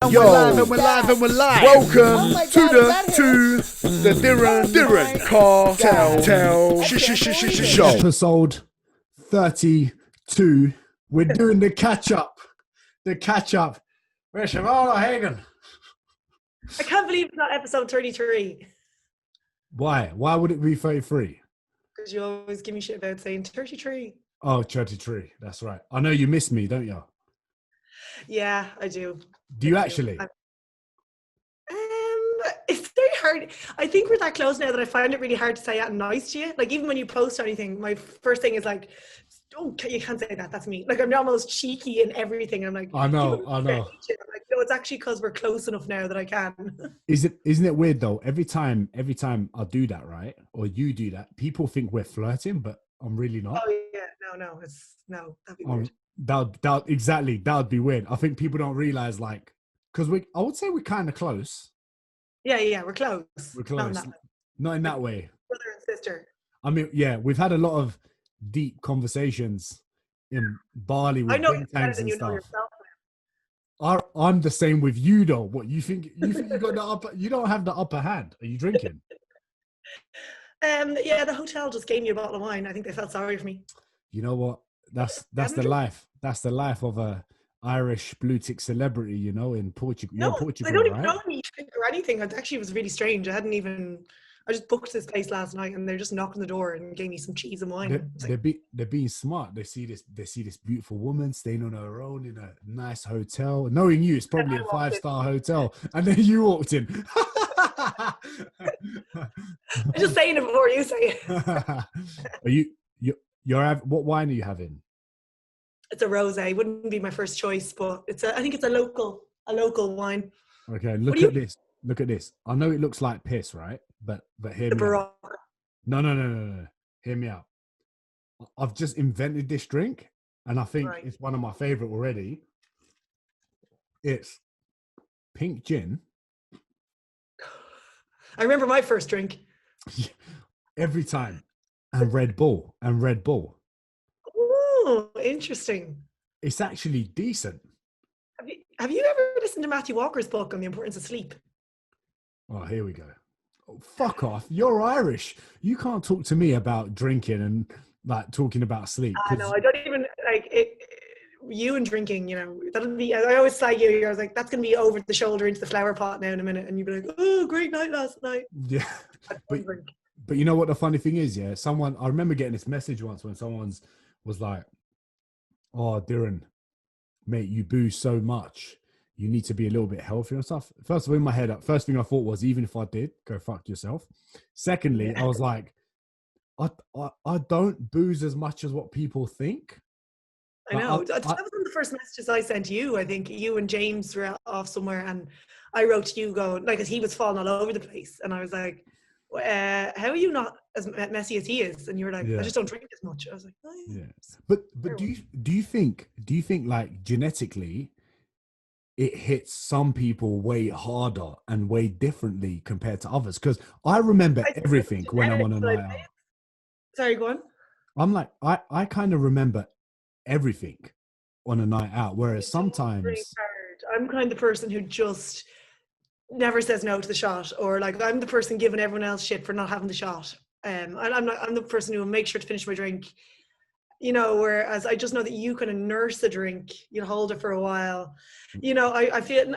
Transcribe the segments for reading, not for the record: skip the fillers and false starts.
Yo, and we're live. Welcome to the Diren Kartal show. Episode 32. We're doing the catch up. Where's Siobhan O'Hagan? I can't believe it's not episode 33. Why? Why would it be 33? Because you always give me shit about saying 33. Oh, 33. That's right. I know you miss me, don't you? Yeah, I do. Do you actually? It's very hard. I think we're that close now that I find it really hard to say anything nice to you. Like, even when you post anything, my first thing is like, oh, you can't say that. That's me. Like, I'm almost cheeky in everything. I'm like, I know. I'm like, no, it's actually because we're close enough now that I can. Isn't it weird though? Every time I do that, right? Or you do that, people think we're flirting, but I'm really not. Oh yeah, no, that'd be weird. That would be weird. I think people don't realize, like, because I would say we're kind of close. Yeah, we're close. We're close. Not in that way. Brother and sister. I mean, yeah, we've had a lot of deep conversations in Bali with think tanks and stuff. I'm the same with you though. What you think you got the upper? You don't have the upper hand. Are you drinking? Yeah, the hotel just gave me a bottle of wine. I think they felt sorry for me. You know what? That's the life. That's the life of a Irish blue tick celebrity, you know, in Portugal. No, Portugal, I don't even right? know any drink or anything. It actually was really strange. I just booked this place last night and they just knocked on the door and gave me some cheese and wine. They're being smart. They see this beautiful woman staying on her own in a nice hotel. Knowing you, it's probably a 5-star hotel. And then you walked in. I'm just saying it before you say it. What wine are you having? It's a rosé. Wouldn't be my first choice, but I think it's a local wine. Okay, look at this. Look at this. I know it looks like piss, right? But hear me out. No. Hear me out. I've just invented this drink, and I think it's one of my favorite already. It's pink gin. I remember my first drink. Every time. And Red Bull. Oh, interesting. It's actually decent. Have you ever listened to Matthew Walker's book on the importance of sleep? Oh, here we go. Oh, fuck off. You're Irish. You can't talk to me about drinking and like talking about sleep. I know. I don't even like it. You and drinking, you know, that'll be. I always say you. I was like, that's going to be over the shoulder into the flower pot now in a minute, and you'd be like, oh, great night last night. Yeah. But you know what the funny thing is, yeah? I remember getting this message once when someone was like, oh, Diren, mate, you booze so much. You need to be a little bit healthier and stuff. First of all, in my head, first thing I thought was, even if I did, go fuck yourself. Secondly, I was like, I don't booze as much as what people think. I know. That was one of the first messages I sent you. I think you and James were off somewhere, and I wrote to you going, like, as he was falling all over the place. And I was like, how are you not as messy as he is? And you were like, I just don't drink as much. I was like, oh, yeah. But do you think like genetically it hits some people way harder and way differently compared to others? Because I remember everything when I'm on a night out. Sorry, go on. I'm like, I kind of remember everything on a night out, whereas sometimes I'm kind of the person who just never says no to the shot, or like I'm the person giving everyone else shit for not having the shot. I'm the person who will make sure to finish my drink, you know, whereas I just know that you kind of nurse a drink, you hold it for a while, you know. I feel,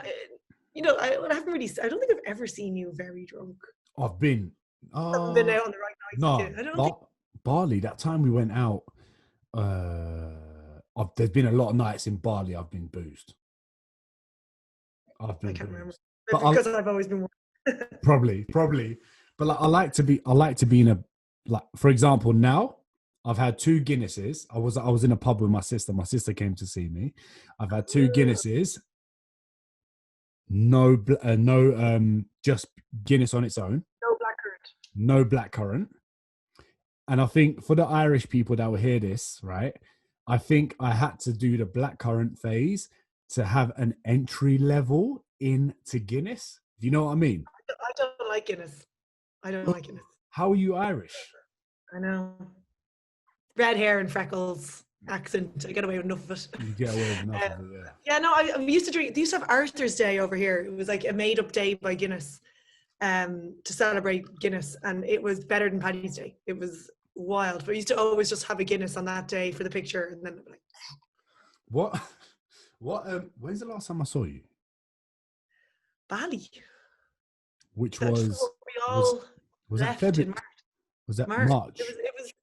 you know, I don't think I've ever seen you very drunk. I've been out on the right night. No, Bali, that time we went out, there's been a lot of nights in Bali I've been boozed. I can't remember. Because I've always been probably, but like I like to be in a, like, for example, now I've had 2 Guinnesses. I was in a pub with my sister. My sister came to see me. I've had 2 Guinnesses. No, just Guinness on its own. No blackcurrant. And I think for the Irish people that will hear this, right, I think I had to do the blackcurrant phase to have an entry level into Guinness. Do you know what I mean? I don't like Guinness. Like Guinness. How are you Irish? I know. Red hair and freckles. accent. I get away with enough of it. You get away with enough of it, yeah. Yeah, no, I used to drink. They used to have Arthur's Day over here. It was like a made-up day by Guinness, to celebrate Guinness, and it was better than Paddy's Day. It was wild. But I used to always just have a Guinness on that day for the picture, and then like, What? When's the last time I saw you? Bali. Which That's was before we all was that left February? in March. Was that March. March? It was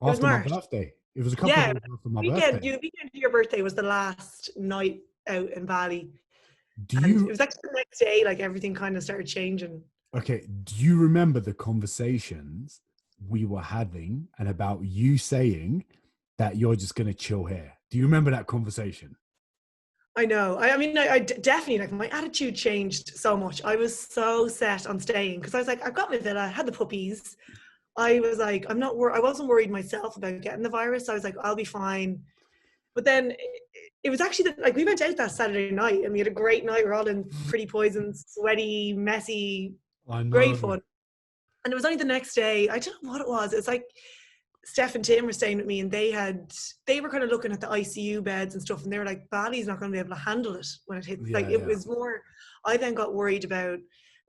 After my March. birthday. It was a couple of days after my birthday. The weekend of your birthday was the last night out in Bali. Do And you? it was actually the next day, like everything kind of started changing. Okay. Do you remember the conversations we were having and about you saying that you're just gonna chill here? Do you remember that conversation? I know. I mean, I definitely, like, my attitude changed so much. I was so set on staying because I was like, I've got my villa, I had the puppies. I was like, I wasn't worried myself about getting the virus. I was like, I'll be fine. But then it was actually like we went out that Saturday night and we had a great night. We're all in Pretty Poisons, sweaty, messy, great fun. And it was only the next day. I don't know what it was. It's like Steph and Tim were staying with me, and they were kind of looking at the ICU beds and stuff, and they were like, Bali's not going to be able to handle it when it hits. It was more. I then got worried about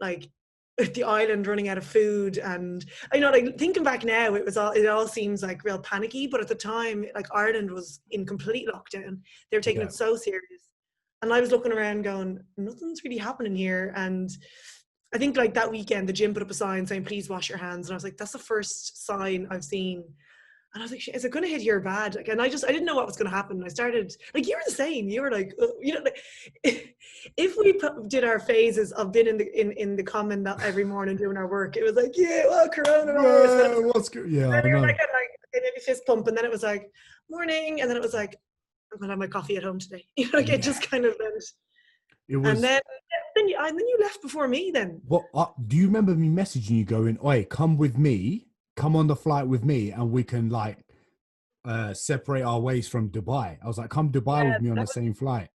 like the island running out of food, and I know, like, thinking back now, it all seems like real panicky, but at the time, like, Ireland was in complete lockdown. They were taking it so serious, and I was looking around going, nothing's really happening here. And I think, like, that weekend the gym put up a sign saying please wash your hands, and I was like, that's the first sign I've seen. And I was like, is it going to hit here bad? Like, and I didn't know what was going to happen. I started, like, you were the same. You were like, like, if we did our phases of being in the comment every morning doing our work, it was like, yeah, well, coronavirus. What's good? Yeah, and you're like maybe fist pump, and then it was like morning, and then it was like, I'm going to have my coffee at home today. Like, it just kind of went. It was, and then you left before me. Then what? Do you remember me messaging you going, "Oi, come with me. Come on the flight with me, and we can like separate our ways from Dubai." I was like, "Come Dubai with me on the same flight."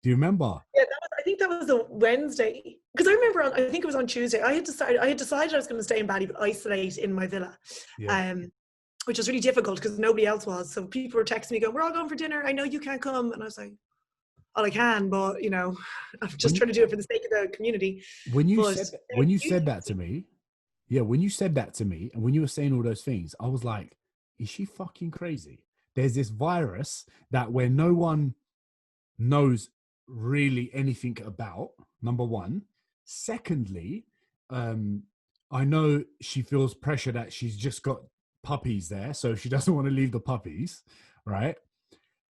Do you remember? Yeah, I think that was a Wednesday, because I remember I think it was on Tuesday. I had decided I was going to stay in Bali but isolate in my villa, which was really difficult because nobody else was. So people were texting me going, "We're all going for dinner. I know you can't come," and I was like, "Oh, I can, but I'm just trying to do it for the sake of the community." When you said that to me. Yeah, when you said that to me and when you were saying all those things, I was like, is she fucking crazy? There's this virus that where no one knows really anything about, number one. Secondly, I know she feels pressure that she's just got puppies there, so she doesn't want to leave the puppies, right?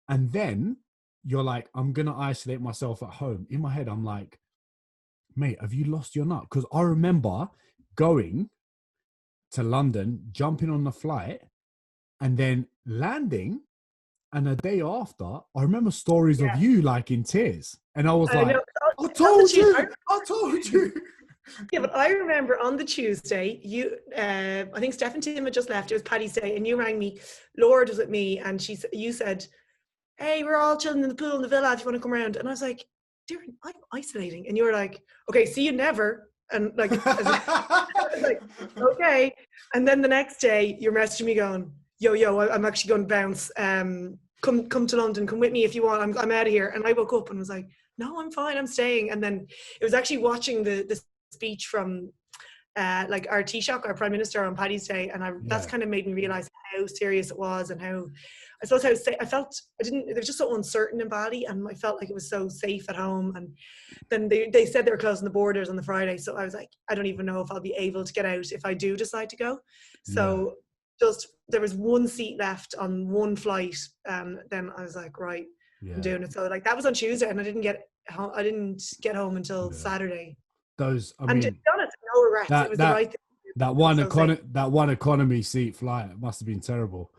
And then you're like, I'm going to isolate myself at home. In my head, I'm like, mate, have you lost your nut? Because I remember going to London, jumping on the flight, and then landing, and a day after, I remember stories of you like in tears, and I was like, I told you. Yeah, but I remember on the Tuesday, I think Steph and Tim had just left. It was Paddy's Day, and you rang me. Lord was with me, and you said, "Hey, we're all chilling in the pool in the villa if you want to come around." And I was like, Diren, I'm isolating. And you were like, "Okay, see you never." And like, I was like, okay. And then the next day, you're messaging me going, "Yo, I'm actually going to bounce. Come to London. Come with me if you want. I'm out of here." And I woke up and was like, "No, I'm fine. I'm staying." And then it was actually watching the speech from like our Taoiseach, our Prime Minister, on Paddy's Day, and that's kind of made me realize how serious it was, and how I suppose I felt it was just so uncertain in Bali, and I felt like it was so safe at home. And then they said they were closing the borders on the Friday, so I was like, I don't even know if I'll be able to get out if I do decide to go. So just there was one seat left on one flight, and then I was like, right, I'm doing it. So like that was on Tuesday, and I didn't get home until Saturday. And to be honest, no regrets. It was the right thing. That one economy seat flight must have been terrible.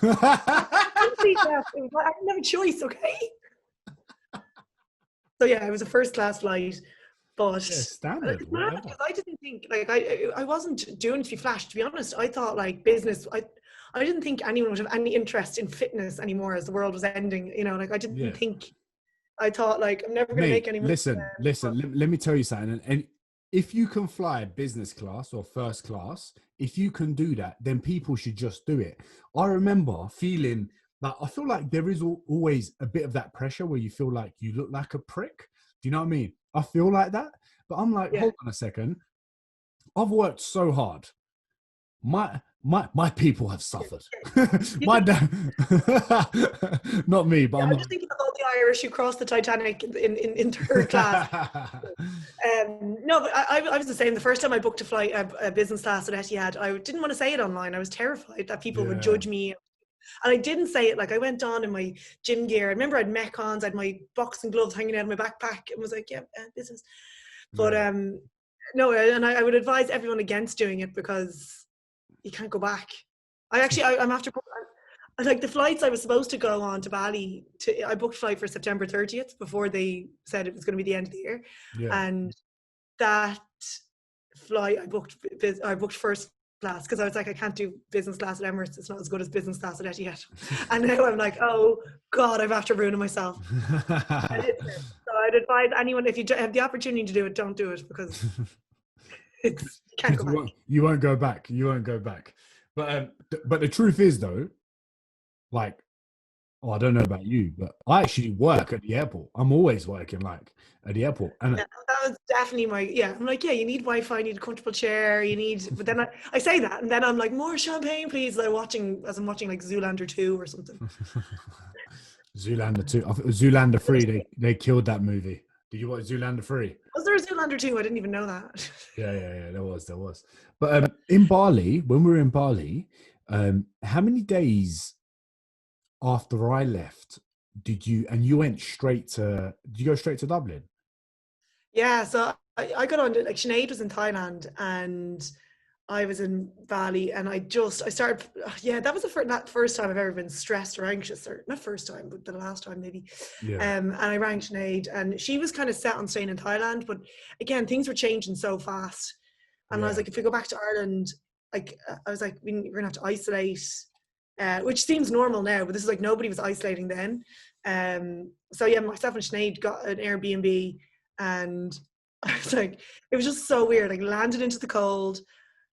I didn't have a choice, okay? So yeah, it was a first class flight, but standard. Because I didn't think, like, I wasn't doing it to be flash. To be honest, I thought like business. I didn't think anyone would have any interest in fitness anymore as the world was ending. Like I didn't think. I thought like I'm never going to make any money. Listen. Let me tell you something. And if you can fly business class or first class, if you can do that, then people should just do it. I remember feeling like I feel like there is always a bit of that pressure where you feel like you look like a prick. Do you know what I mean? I feel like that, but I'm like, hold on a second. I've worked so hard. My people have suffered. My dad, not me, but I'm just thinking of all the Irish who crossed the Titanic in third class. No, but I was the same. The first time I booked a flight, a business class at Etihad, I didn't want to say it online. I was terrified that people would judge me. And I didn't say it. Like, I went on in my gym gear. I remember I had Mekons, I had my boxing gloves hanging out of my backpack, and was like, yeah, business. But no, and I would advise everyone against doing it because you can't go back. I'm after, like, the flights I was supposed to go on to Bali, I booked a flight for September 30th before they said it was going to be the end of the year. And that flight I booked first class because I was like, I can't do business class at Emirates. It's not as good as business class at Etihad. And now I'm like, oh God, I'm after ruining myself. So I'd advise anyone, if you have the opportunity to do it, don't do it, because you can't go back. You won't go back. You won't go back. But the truth is, though, like, I don't know about you, but I actually work at the airport. I'm always working, like, at the airport. And that was definitely I'm like, you need Wi-Fi, you need a comfortable chair, but then I say that, and then I'm like, more champagne, please. As I'm watching like Zoolander 2 or something. Zoolander 2. Zoolander 3, they killed that movie. Did you watch Zoolander 3? Was there a Zoolander 2? I didn't even know that. Yeah, there was. But in Bali, when we were in Bali, how many days after I left did you go straight to Dublin? Yeah, so I got on, like, Sinead was in Thailand and I was in Bali, and I started, that was the first time I've ever been stressed or anxious, or not first time, but the last time maybe. And I rang Sinead, and she was kind of set on staying in Thailand, but again, things were changing so fast. And I was like, if we go back to Ireland, like, I was like, we're gonna have to isolate, which seems normal now, but this is like, nobody was isolating then. So yeah, myself and Sinead got an Airbnb, and I was like, it was just so weird. Like, landed into the cold,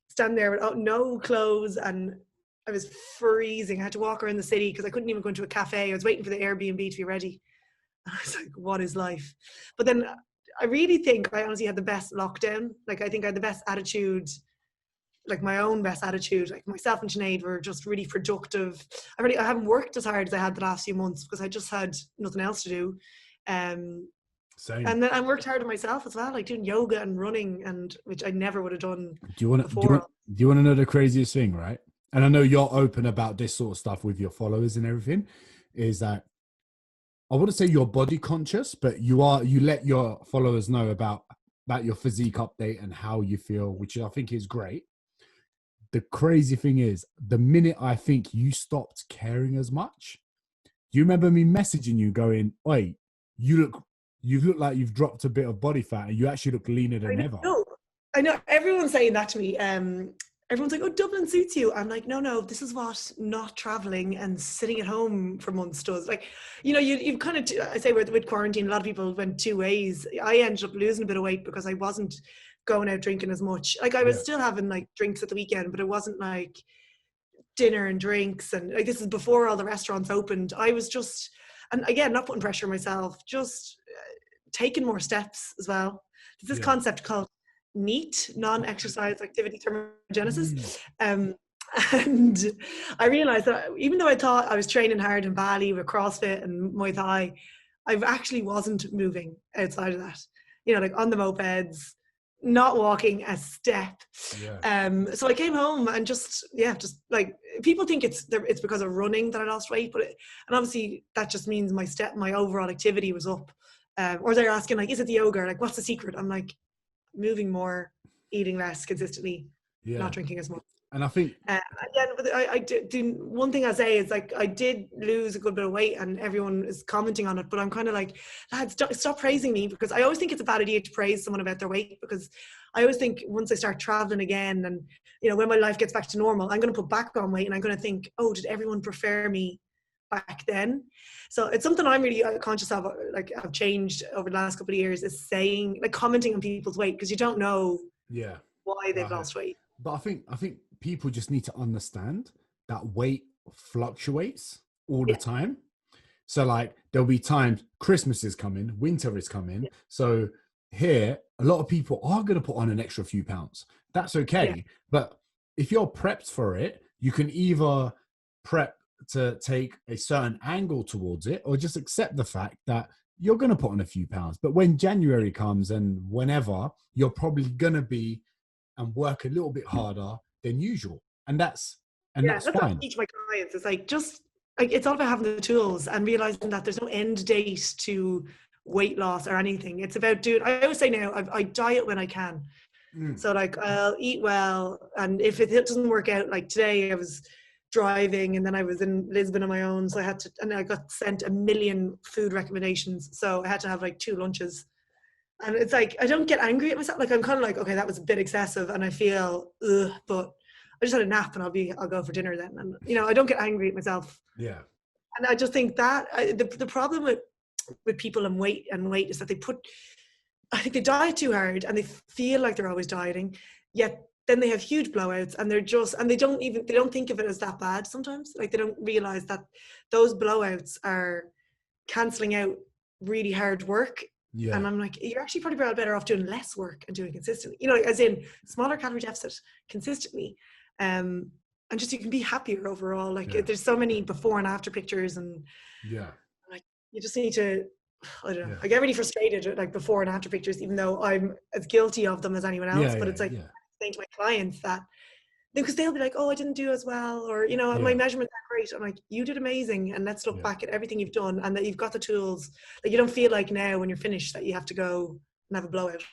standing there with no clothes, and I was freezing. I had to walk around the city because I couldn't even go into a cafe. I was waiting for the Airbnb to be ready. And I was like, what is life? But then I really think I honestly had the best lockdown. Like, I think I had the best attitude, like my own best attitude. Like, myself and Sinead were just really productive. I haven't worked as hard as I had the last few months because I just had nothing else to do. Same. And then I worked hard on myself as well, like doing yoga and running, which I never would have done before. Do you want to know the craziest thing, right? And I know you're open about this sort of stuff with your followers and everything, is that I wouldn't say you're body conscious, but you let your followers know about your physique update and how you feel, which I think is great. The crazy thing is, the minute I think you stopped caring as much, do you remember me messaging you going, "Oi, you look like you've dropped a bit of body fat, and you actually look leaner than ever." I know everyone's saying that to me. Everyone's like, "Oh, Dublin suits you." I'm like, no, this is what not traveling and sitting at home for months does. Like, you kind of, I say with quarantine, a lot of people went two ways. I ended up losing a bit of weight because I wasn't going out drinking as much. Like, I was still having like drinks at the weekend, but it wasn't like dinner and drinks. And like, this is before all the restaurants opened. I was just, and again, not putting pressure on myself, just taking more steps as well. There's this concept called NEAT, non-exercise activity thermogenesis. And I realized that even though I thought I was training hard in Bali with CrossFit and Muay Thai, I actually wasn't moving outside of that. Like on the mopeds, not walking a step. So I came home and just like, people think it's because of running that I lost weight, and obviously that just means my overall activity was up. Or they're asking, like, is it the yoga? Like, what's the secret? I'm like, moving more, eating less consistently, not drinking as much. And I think I do. One thing I say is, like, I did lose a good bit of weight, and everyone is commenting on it. But I'm kind of like, lads, stop praising me, because I always think it's a bad idea to praise someone about their weight, because I always think once I start traveling again, and when my life gets back to normal, I'm going to put back on weight, and I'm going to think, oh, did everyone prefer me back then? So it's something I'm really conscious of. Like, I've changed over the last couple of years, is saying, like, commenting on people's weight, because you don't know why they've lost weight. But I think people just need to understand that weight fluctuates. all the time. So like there'll be times Christmas is coming, winter is coming. So here, a lot of people are going to put on an extra few pounds. That's okay. But if you're prepped for it, you can either prep to take a certain angle towards it or just accept the fact that you're going to put on a few pounds. But when January comes and whenever, you're probably going to be and work a little bit harder than usual. And that's that's fine. what I teach my clients. It's like, just like, it's all about having the tools and realizing that there's no end date to weight loss or anything. It's about doing, I always say now, I diet when I can. So like I'll eat well, and if it doesn't work out, like today I was driving and then I was in Lisbon on my own, so I got sent a million food recommendations, so I had to have like 2 lunches. And it's like, I don't get angry at myself. Like I'm kind of like, okay, that was a bit excessive and I feel but I just had a nap and I'll go for dinner then. And I don't get angry at myself. Yeah. And I just think that the problem with people and weight is that I think they diet too hard and they feel like they're always dieting, yet then they have huge blowouts and they don't think of it as that bad sometimes. Like they don't realize that those blowouts are cancelling out really hard work. Yeah. And I'm like, you're actually probably better off doing less work and doing it consistently, as in smaller calorie deficit consistently. And just, you can be happier overall. Like there's so many before and after pictures, and like you just need to, I don't know. I get really frustrated at like before and after pictures, even though I'm as guilty of them as anyone else. But it's like saying to my clients that, because they'll be like, oh, I didn't do as well, or my measurements are great. I'm like, you did amazing, and let's look back at everything you've done, and that you've got the tools. Like you don't feel like now when you're finished that you have to go and have a blowout.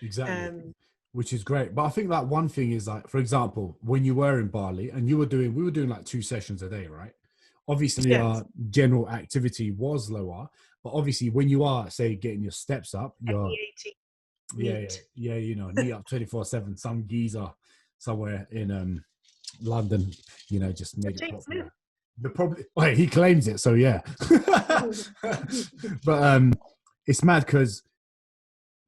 Exactly. Which is great. But I think that one thing is like, for example, when you were in Bali and we were doing like 2 sessions a day, right? Obviously our general activity was lower, but obviously when you are, say, getting your steps up, you're knee up 24/7, some geezer somewhere in London, just made it popular. The problem, he claims it, so yeah. But it's mad because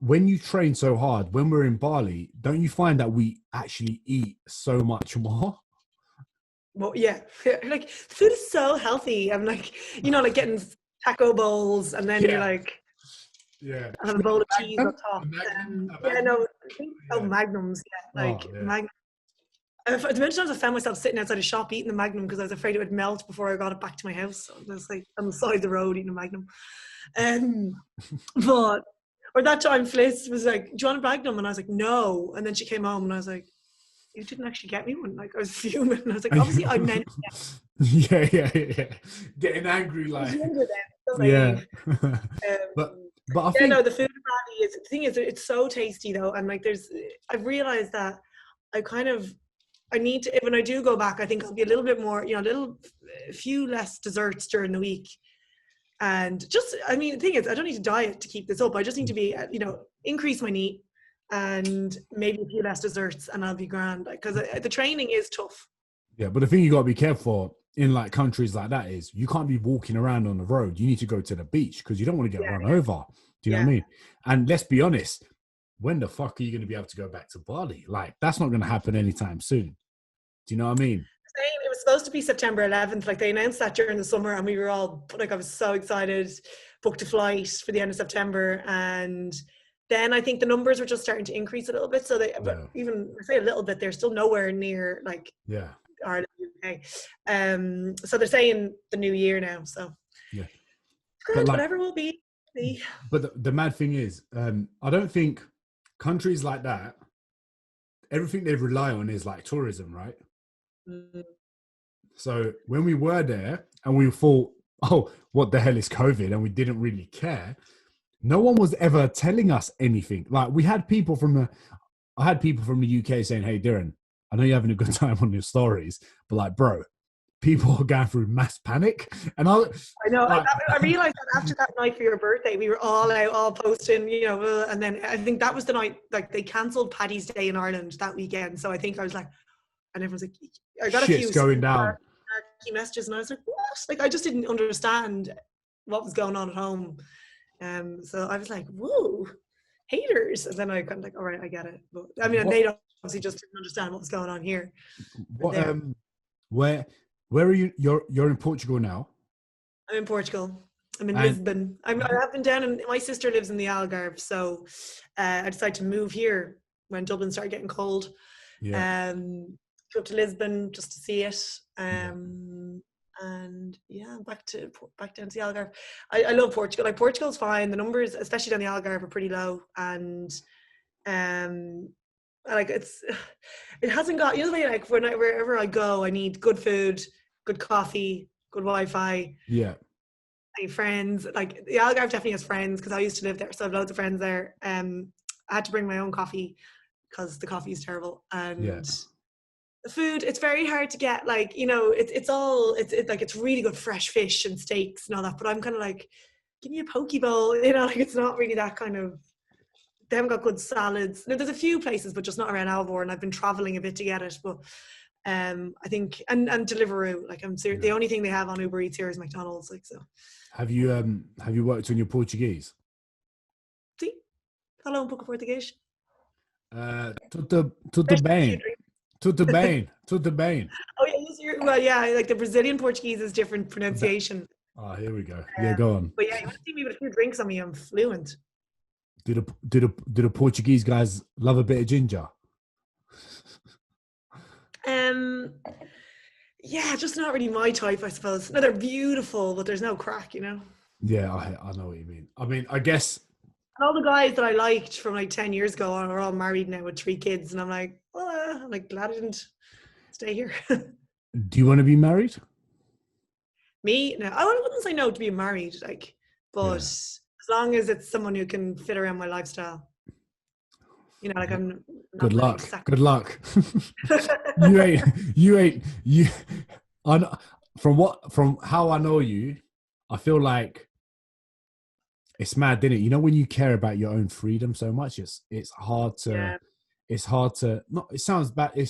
when you train so hard, when we're in Bali, don't you find that we actually eat so much more? Well, yeah, like food is so healthy. I'm like, like getting taco bowls, and then you're like, have a bowl of cheese on top. Magnums, Magnum. The many times I found myself sitting outside a shop eating the Magnum because I was afraid it would melt before I got it back to my house. So I was like on the side of the road eating a Magnum. Or that time Fliss was like, do you want a Magnum? And I was like, no. And then she came home and I was like, you didn't actually get me one. Like I was fuming. And I was like, obviously I meant it. Getting angry like. But I think the food body is, the thing is, it's so tasty though. And like I've realized that I need to, when I do go back, I think I'll be a little bit more, a few less desserts during the week. And just, the thing is, I don't need to diet to keep this up. I just need to be, increase my NEAT and maybe a few less desserts, and I'll be grand. Because the training is tough. Yeah, but the thing you got to be careful in like countries like that is you can't be walking around on the road. You need to go to the beach because you don't want to get run over. Do you know what I mean? And let's be honest, when the fuck are you going to be able to go back to Bali? Like, that's not going to happen anytime soon. Do you know what I mean? It was supposed to be September 11th. Like they announced that during the summer, and we were all like, I was so excited, booked a flight for the end of September. And then I think the numbers were just starting to increase a little bit. So but even I say a little bit, they're still nowhere near like Ireland, UK. So they're saying the new year now. So great, whatever will be. But the mad thing is, I don't think countries like that, everything they rely on is like tourism, right? So when we were there and we thought, oh, what the hell is COVID? And we didn't really care. No one was ever telling us anything. Like I had people from the UK saying, hey, Diren, I know you're having a good time on your stories, but like, bro, people are going through mass panic. And I know. Like, I realized that after that night for your birthday, we were all out, all posting, and then I think that was the night, like they cancelled Paddy's Day in Ireland that weekend. So I think I was like, and everyone's like, I got a few going down messages, and I was like, what? Like I just didn't understand what was going on at home. So I was like, whoa, haters. And then I kind of like, all right, I get it. But they obviously just didn't understand what was going on here. Where are you? You're in Portugal now. I'm in Portugal. I'm in And- Lisbon. I have been down, and my sister lives in the Algarve, so I decided to move here when Dublin started getting cold. Yeah. Go up to Lisbon just to see it. And yeah, back down to the Algarve. I love Portugal. Like, Portugal's fine. The numbers, especially down the Algarve, are pretty low, and like it hasn't got, you know, the way, like wherever I go, I need good food, good coffee, good Wi-Fi. Yeah. My friends, like the Algarve definitely has friends because I used to live there, so I have loads of friends there. I had to bring my own coffee because the coffee is terrible, and the food, it's very hard to get. Like, you know, it's like it's really good fresh fish and steaks and all that, but I'm kind of like, give me a poke bowl, you know, like it's not really that kind of. They haven't got good salads. No, there's a few places, but just not around Alvor, and I've been traveling a bit to get it. But I think and Deliveroo, like the only thing they have on Uber Eats here is McDonald's. Like, so. Have you worked on your Portuguese? See, hello, um pouco português. Tudo bem. Tudo bem. Tudo bem. Oh yeah, well, yeah, like the Brazilian Portuguese is different pronunciation. Oh, here we go. Yeah, go on. But yeah, you want to see me with a few drinks on me, I'm fluent. Do the Portuguese guys love a bit of ginger? Yeah, just not really my type, I suppose. No, they're beautiful, but there's no crack, you know. Yeah, I know what you mean. I mean, I guess. And all the guys that I liked from like 10 years ago are all married now with 3 kids, and I'm like, well, I'm like glad I didn't stay here. Do you want to be married? Me? No, I wouldn't say no to being married, like, but as long as it's someone who can fit around my lifestyle. You know, like I'm. Good luck. Good luck. you ain't. From how I know you, I feel like it's mad, isn't it? You know, when you care about your own freedom so much, it's hard to. Yeah. It's hard to. Not. It sounds bad. I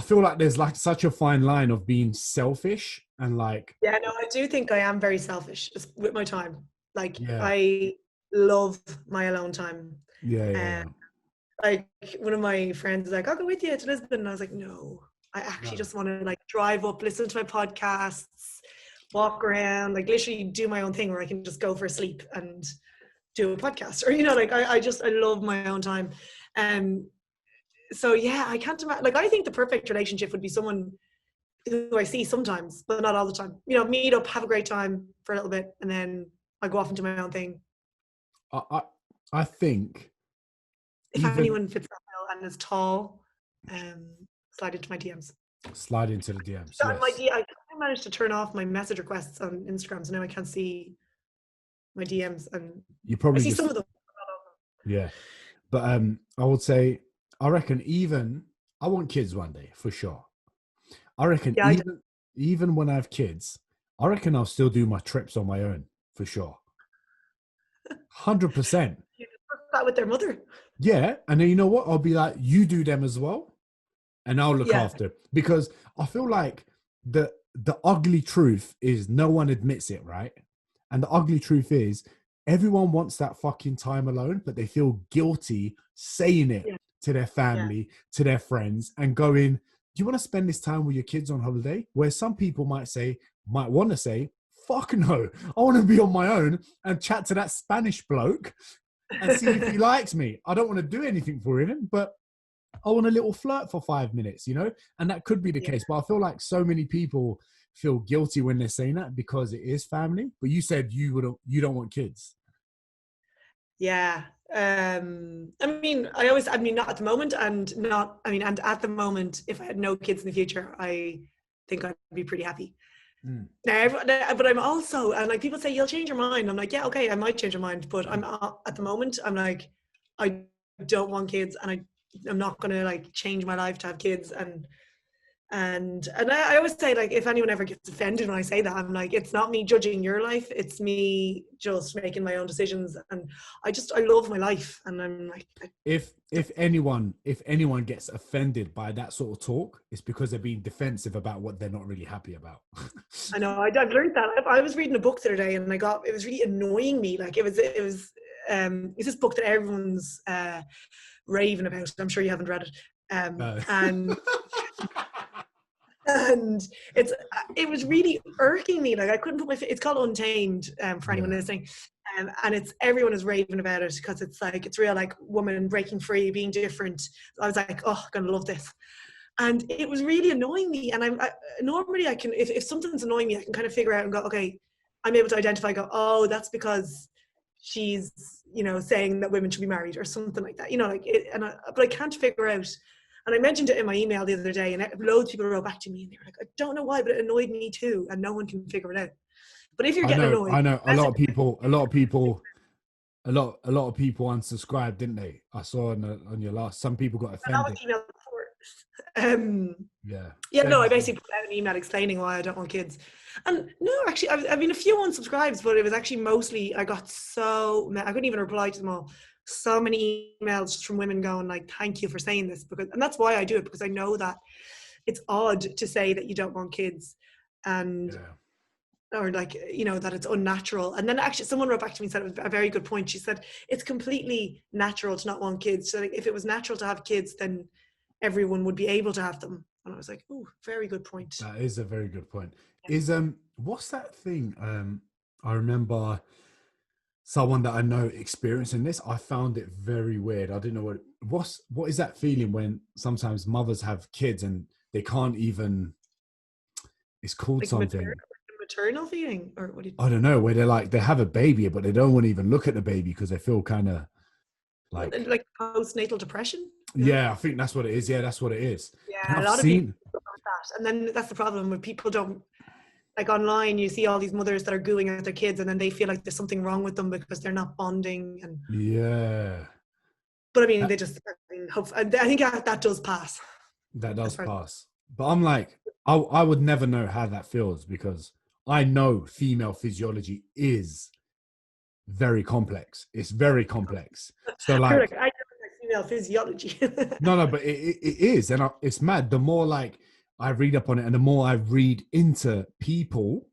feel like there's like such a fine line of being selfish and like. Yeah, no, I do think I am very selfish just with my time. Like, I love my alone time. Yeah. Like, one of my friends was like, I'll go with you to Lisbon. And I was like, no, I actually just want to like drive up, listen to my podcasts, walk around, like literally do my own thing where I can just go for a sleep and do a podcast. Or, you know, like I love my own time. So yeah, I can't imagine, like, I think the perfect relationship would be someone who I see sometimes, but not all the time. You know, meet up, have a great time for a little bit, and then I go off and do my own thing. I think if anyone fits that bill and is tall, slide into my DMs. Slide into the DMs. Yes. I managed to turn off my message requests on Instagram, so now I can't see my DMs, and you probably see some of them. Yeah, but I would say, I reckon I want kids one day for sure. I reckon even when I have kids, I reckon I'll still do my trips on my own for sure. 100%. You discuss that with their mother. Yeah, and then you know what? I'll be like, you do them as well, and I'll look after. Because I feel like the ugly truth is no one admits it, right? And the ugly truth is everyone wants that fucking time alone, but they feel guilty saying it to their family, to their friends, and going, do you want to spend this time with your kids on holiday? Where some people might want to say, fuck no, I want to be on my own and chat to that Spanish bloke and see if he likes me. I don't want to do anything for him, but I want a little flirt for 5 minutes, you know? And that could be the case. But I feel like so many people feel guilty when they're saying that because it is family. But you said you don't want kids. Yeah. I mean, not at the moment, and at the moment, if I had no kids in the future, I think I'd be pretty happy. Now, but I'm also, and like people say, you'll change your mind. I'm like, yeah, okay, I might change your mind, but I'm at the moment, I'm like, I don't want kids, and I'm not going to like change my life to have kids. And I always say, like, if anyone ever gets offended when I say that, I'm like, it's not me judging your life, it's me just making my own decisions. And I love my life, and I'm like, if anyone gets offended by that sort of talk, it's because they're being defensive about what they're not really happy about. I know, I've learned that. I was reading a book the other day, and it was really annoying me. Like, it's this book that everyone's raving about. I'm sure you haven't read it. And And it was really irking me. Like I couldn't put it's called Untamed, for anyone listening. And everyone is raving about it because it's like, it's real, like woman breaking free, being different. I was like, oh, I'm gonna love this. And it was really annoying me. And normally I can, if something's annoying me, I can kind of figure out and go, okay, I'm able to identify, go, oh, that's because she's, saying that women should be married or something like that, but I can't figure out. And I mentioned it in my email the other day, and loads of people wrote back to me and they were like, I don't know why, but it annoyed me too. And no one can figure it out. But if you're getting annoyed, I know a lot of people unsubscribed, didn't they? I saw on your last, some people got offended. I basically put out an email explaining why I don't want kids. And no, actually, I've been a few unsubscribes, but it was actually mostly, I couldn't even reply to them all. So many emails from women going like, thank you for saying this, and that's why I do it, because I know that it's odd to say that you don't want kids, and or like, that it's unnatural. And then actually someone wrote back to me and said it was a very good point. She said it's completely natural to not want kids. So like, if it was natural to have kids, then everyone would be able to have them. And I was like, oh, very good point. That is a very good point. Is what's that thing? I remember someone that I know experiencing this. I found it very weird. I didn't know what is that feeling when sometimes mothers have kids and they can't even, it's called like something. Maternal feeling, or what do you I don't know, where they're like, they have a baby, but they don't want to even look at the baby because they feel kind of like postnatal depression. Yeah, I think that's what it is. Yeah, that's what it is. Yeah, a lot of people like that. And then that's the problem with people don't, like online, you see all these mothers that are gooing at their kids and then they feel like there's something wrong with them because they're not bonding. And but I mean, I think that does pass. That does pass. But I'm like, I would never know how that feels, because I know female physiology is very complex. It's very complex. So like, I know female physiology. no, but it is, and it's mad. The more like I read up on it, and the more I read into people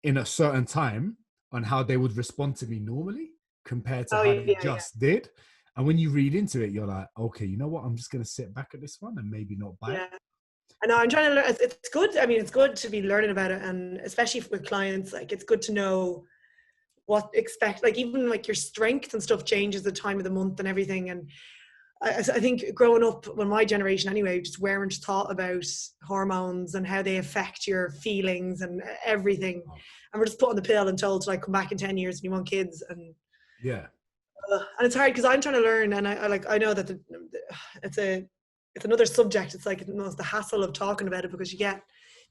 in a certain time on how they would respond to me normally compared to how they just did. And when you read into it, you're like, okay, you know what? I'm just going to sit back at this one and maybe not bite. Yeah. I know, I'm trying to learn. It's good. I mean, it's good to be learning about it. And especially with clients, like it's good to know what to expect. Like even like your strength and stuff changes the time of the month and everything. And I think growing up, well, my generation anyway, just weren't taught about hormones and how they affect your feelings and everything. And we're just put on the pill and told to like come back in 10 years and you want kids. And and it's hard because I'm trying to learn, and I know that it's another subject. It's like the hassle of talking about it, because you get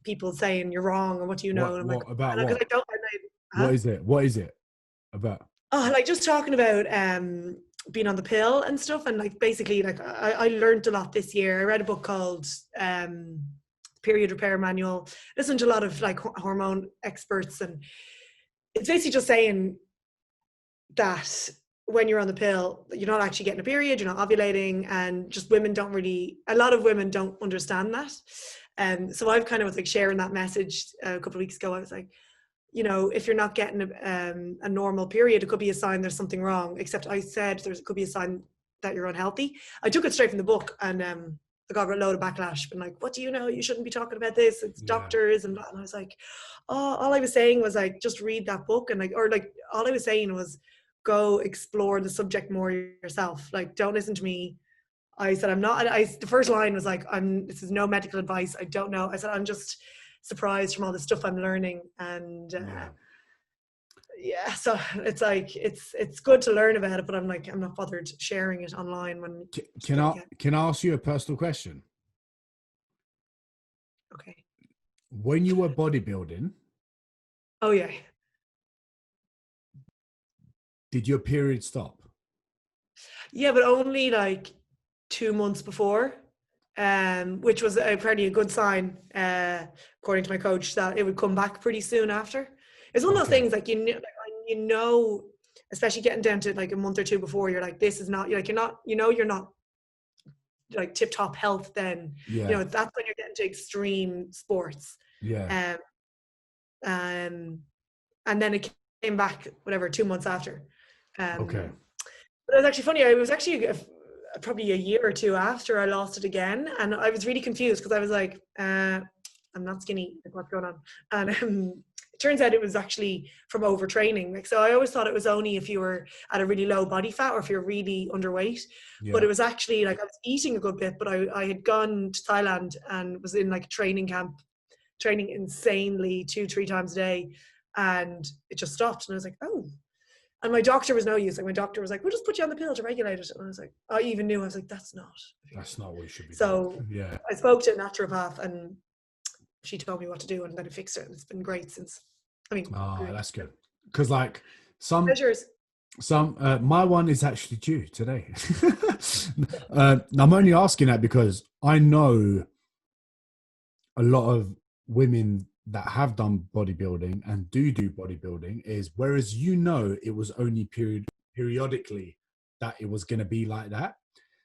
people saying you're wrong and what do you know? And I'm like, about what? What is it? What is it about? Oh, like just talking about being on the pill and stuff, and like basically like I learned a lot this year. I read a book called Period Repair Manual. Listened to a lot of like hormone experts, and it's basically just saying that when you're on the pill, you're not actually getting a period, you're not ovulating, and just a lot of women don't understand that. So I've kind of was like sharing that message a couple of weeks ago. I was like, if you're not getting a normal period, it could be a sign there's something wrong. Except I said it could be a sign that you're unhealthy. I took it straight from the book, and I got a load of backlash. Been like, what do you know? You shouldn't be talking about this. It's doctors and blah. And I was like, oh, all I was saying was like, just read that book, and all I was saying was, go explore the subject more yourself. Like, don't listen to me. I said, the first line was like, this is no medical advice. I don't know. I said, I'm just surprised from all the stuff I'm learning. And so it's like, it's good to learn about it, but I'm like, I'm not bothered sharing it online. Can I ask you a personal question? Okay. When you were bodybuilding. Oh yeah. Did your period stop? Yeah, but only like 2 months before, which was apparently a good sign, according to my coach, that it would come back pretty soon after. It's one of those things like, especially getting down to like a month or two before, you're like, this is not, like, you're not like tip top health then. That's when you're getting to extreme sports. And then it came back, 2 months after. But it was actually funny. It was actually probably a year or two after I lost it again, and I was really confused because I was like, I'm I'm not skinny. Like, what's going on? And it turns out it was actually from overtraining. Like, so I always thought it was only if you were at a really low body fat or if you're really underweight. Yeah. But it was actually like I was eating a good bit, but I had gone to Thailand and was in like a training camp, training insanely 2-3 times a day, and it just stopped. And I was like, oh. And my doctor was no use. Like, my doctor was like, we'll just put you on the pill to regulate it. And I was like, I even knew. I was like, that's not what you should be so doing. Yeah. I spoke to a naturopath and she told me what to do, and then it fixed it. And it's been great since. I mean, That's good. Because like some measures. my one is actually due today. I'm only asking that because I know a lot of women that have done bodybuilding and do bodybuilding is, whereas it was only periodically that it was going to be like that.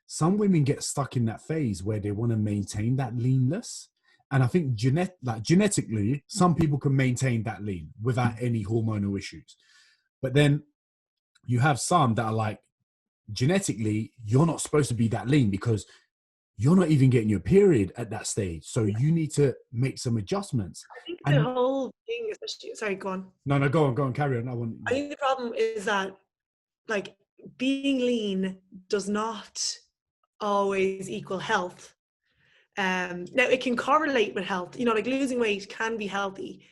Some women get stuck in that phase where they want to maintain that leanness. And I think genetically, some people can maintain that lean without any hormonal issues. But then you have some that are like, genetically, you're not supposed to be that lean because you're not even getting your period at that stage. So you need to make some adjustments. I think the whole thing, especially, sorry, go on. No, go on, carry on. I think the problem is that, like, being lean does not always equal health. Now it can correlate with health, like losing weight can be healthy,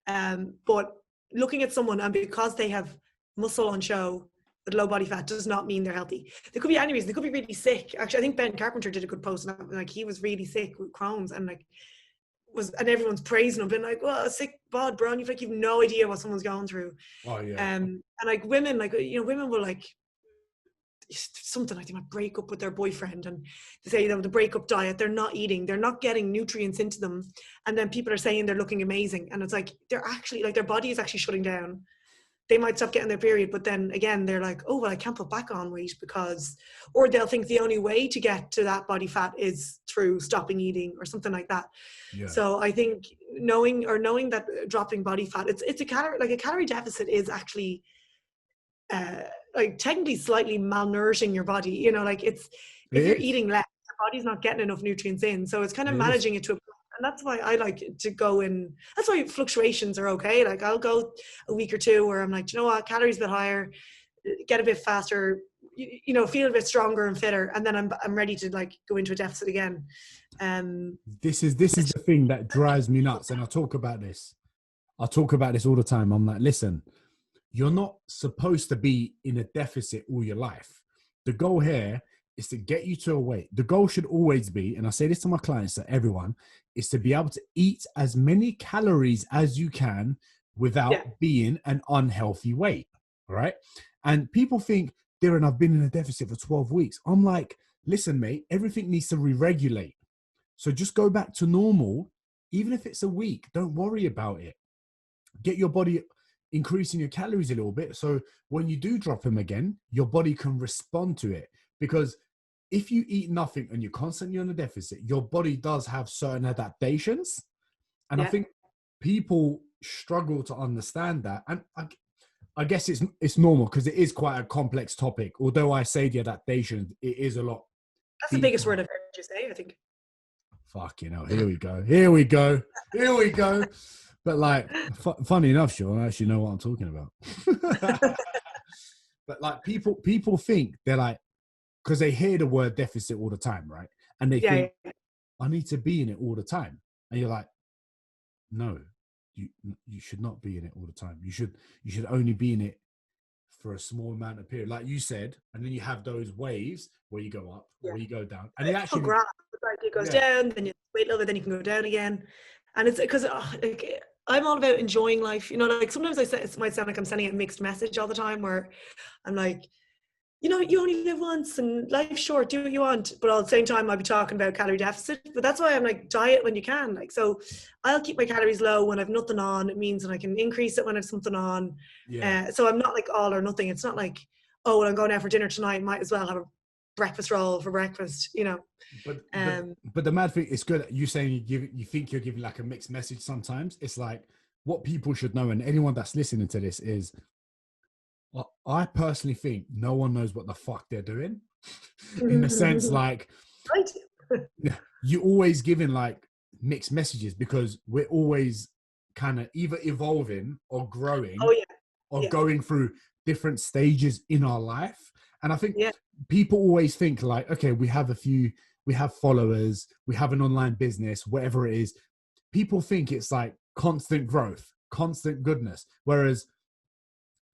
but looking at someone and because they have muscle on show with low body fat does not mean they're healthy. There could be any reason. They could be really sick. Actually, I think Ben Carpenter did a good post on that. Like, he was really sick with Crohn's and and everyone's praising him, being like, well, a sick bod, bro, and you've no idea what someone's going through. Oh yeah. And like women, women will like something like they might break up with their boyfriend and they say, the breakup diet, they're not eating, they're not getting nutrients into them, and then people are saying they're looking amazing, and it's like they're actually like their body is actually shutting down. They might stop getting their period, but then again they're like, oh well, I can't put back on weight or they'll think the only way to get to that body fat is through stopping eating or something like that. Yeah. So I think knowing that dropping body fat, it's a calorie deficit is actually like technically slightly malnourishing your body. If you're eating less, your body's not getting enough nutrients in, so it's kind of managing it to a point. And that's why I like to go in. That's why fluctuations are okay. Like, I'll go a week or two where I'm like, you know what, calories a bit higher, get a bit faster, feel a bit stronger and fitter, and then I'm ready to like go into a deficit again. This is the thing that drives me nuts, and I talk about this all the time. I'm like, listen, you're not supposed to be in a deficit all your life. The goal here is to get you to a weight. The goal should always be, and I say this to my clients, to everyone, is to be able to eat as many calories as you can without being an unhealthy weight, right? And people think, Diren, I've been in a deficit for 12 weeks. I'm like, listen, mate, everything needs to re-regulate. So just go back to normal. Even if it's a week, don't worry about it. Get your body increasing your calories a little bit. So when you do drop them again, your body can respond to it. Because if you eat nothing and you're constantly on a deficit, your body does have certain adaptations. And I think people struggle to understand that. And I guess it's normal because it is quite a complex topic. Although I say the adaptation, it is a lot. That's the biggest word I've heard you say, I think. Fuck, here we go. But like, funny enough, Sean, I actually know what I'm talking about. But like people think they're like, because they hear the word deficit all the time, right? And they think, I need to be in it all the time. And you're like, no, you should not be in it all the time. You should only be in it for a small amount of period, like you said. And then you have those waves where you go up, where you go down. And it actually it goes down, then you wait a little bit, then you can go down again. And it's because I'm all about enjoying life. Sometimes it might sound like I'm sending a mixed message all the time where I'm like, you only live once and life's short, do what you want. But at the same time, I'll be talking about calorie deficit. But that's why I'm like, diet when you can. Like, so I'll keep my calories low when I've nothing on. It means that I can increase it when I've something on. Yeah. So I'm not like all or nothing. It's not like, oh, well, I'm going out for dinner tonight, might as well have a breakfast roll for breakfast, But the mad thing, it's good. You saying you think you're giving like a mixed message sometimes. It's like what people should know, and anyone that's listening to this is, I personally think no one knows what the fuck they're doing. In the sense, like, you always giving like mixed messages because we're always kind of either evolving or growing or going through different stages in our life. And I think people always think like, okay, we have followers, we have an online business, whatever it is. People think it's like constant growth, constant goodness, whereas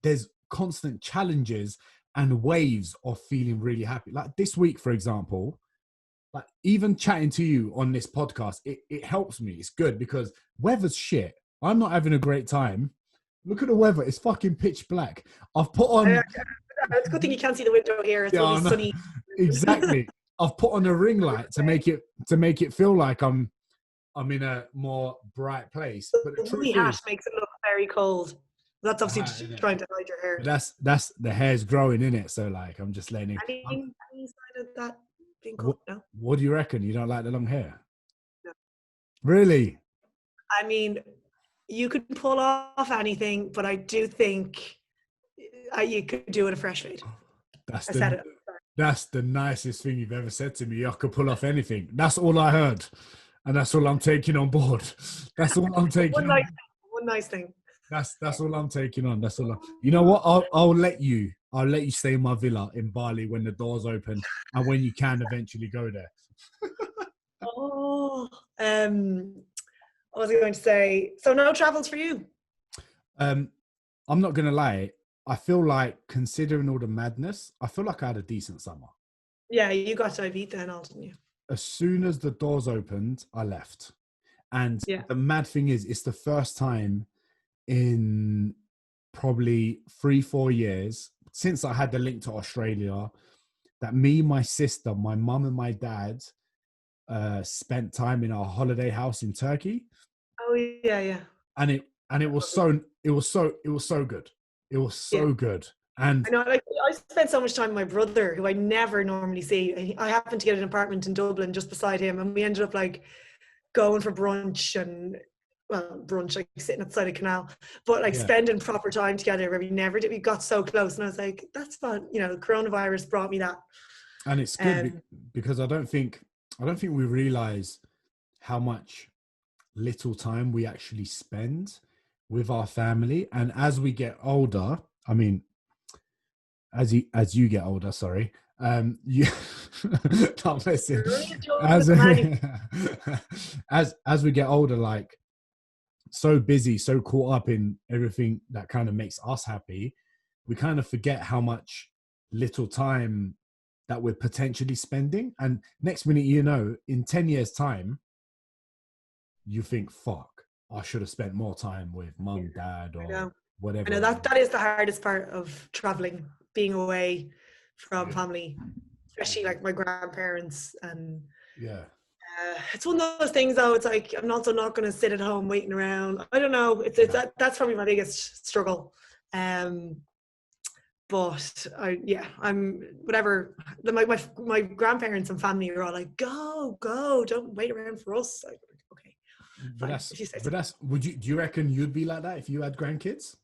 there's constant challenges and waves of feeling really happy. Like this week, for example, like even chatting to you on this podcast, it helps me. It's good because weather's shit. I'm not having a great time. Look at the weather. It's fucking pitch black. I've put on... It's a good thing you can't see the window here. It's really sunny. Exactly. I've put on a ring light to make it feel like I'm in a more bright place. But the woolly hat makes it look very cold. That's obviously trying to hide your hair. But that's the hair's growing in it. So like I'm just letting it. Any sign of that being cold? No. What do you reckon? You don't like the long hair? No. Really? I mean, you could pull off anything, but I do think you could do it a fresh fade. That's the nicest thing you've ever said to me. I could pull off anything. That's all I heard. And that's all I'm taking on board. That's all I'm taking on. One nice thing. That's all I'm taking on. That's all. You know what? I'll let you stay in my villa in Bali when the doors open and when you can eventually go there. What was I going to say? So no travels for you? I'm not going to lie. I feel like, considering all the madness, I feel like I had a decent summer. Yeah, you got to Ibiza and all, didn't you? As soon as the doors opened, I left. And the mad thing is, it's the first time in probably 3-4 years since I had the link to Australia that me, my sister, my mum and my dad spent time in our holiday house in Turkey. Oh yeah. And it was so good. It was so good. And I know, like, I spent so much time with my brother, who I never normally see. I happened to get an apartment in Dublin just beside him, and we ended up like going for brunch like sitting outside a canal, but like spending proper time together where we never did. We got so close, and I was like, that's fun. You know, coronavirus brought me that. And it's good because I don't think we realize how much little time we actually spend with our family. And as we get older, I mean, as you get older, sorry, you not listen. As we get older, like so busy, so caught up in everything that kind of makes us happy, we kind of forget how much little time that we're potentially spending. And next minute, you know, in 10 years time, you think, fuck, I should have spent more time with mum, dad, or whatever. I know that is the hardest part of traveling, being away from family, especially like my grandparents. And it's one of those things, though. It's like I'm also not going to sit at home waiting around. I don't know. That's probably my biggest struggle. But I'm whatever. My grandparents and family are all like, go, don't wait around for us. Like, okay. Do you reckon you'd be like that if you had grandkids?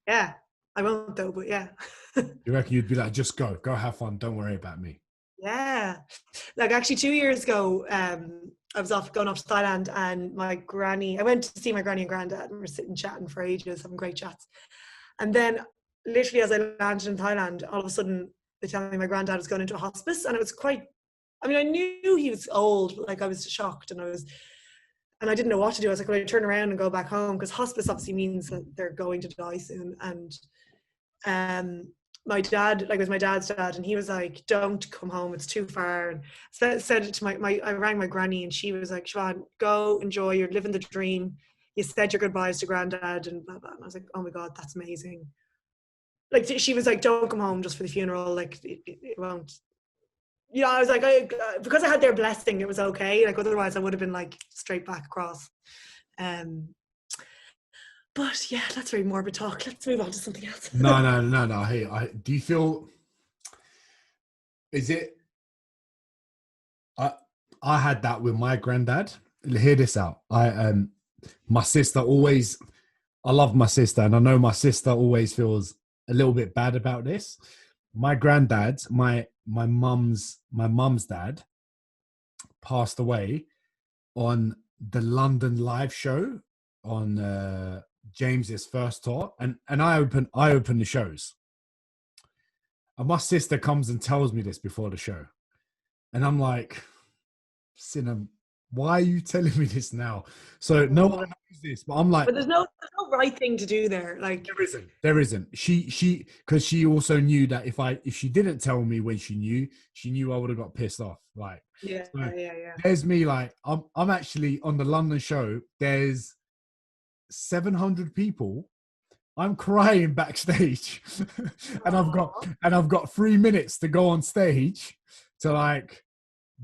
Yeah, I won't though, but yeah. You reckon you'd be like, just go have fun, don't worry about me? Yeah. Like actually 2 years ago, I was going off to Thailand, and I went to see my granny and granddad, and we were sitting chatting for ages, having great chats. And then literally as I landed in Thailand, all of a sudden they tell me my granddad was going into a hospice, and it was I knew he was old, but like I was shocked, and I didn't know what to do. I was like, well, I turn around and go back home, because hospice obviously means that they're going to die soon. And my dad, like it was my dad's dad, and he was like, don't come home, it's too far. And said it to I rang my granny, and she was like, Siobhan, go enjoy, you're living the dream. You said your goodbyes to granddad and blah, blah. And I was like, oh my God, that's amazing. Like she was like, don't come home just for the funeral. Like it won't. You know, I was like, because I had their blessing, it was okay. Like otherwise I would have been like straight back across. But yeah, that's very morbid talk. Let's move on to something else. No. Hey, do you feel? Is it? I had that with my granddad. Hear this out. My sister always. I love my sister, and I know my sister always feels a little bit bad about this. My granddad, my mum's dad, passed away on the London live show on James's first tour, and I open the shows, and my sister comes and tells me this before the show, and I'm like, Sinner, why are you telling me this now? So no one knows this, but I'm like, but there's no right thing to do there. Like there isn't. She because she also knew that if she didn't tell me when she knew I would have got pissed off. Like, yeah. There's me, like, I'm actually on the London show. There's 700 people. I'm crying backstage, and I've got 3 minutes to go on stage to like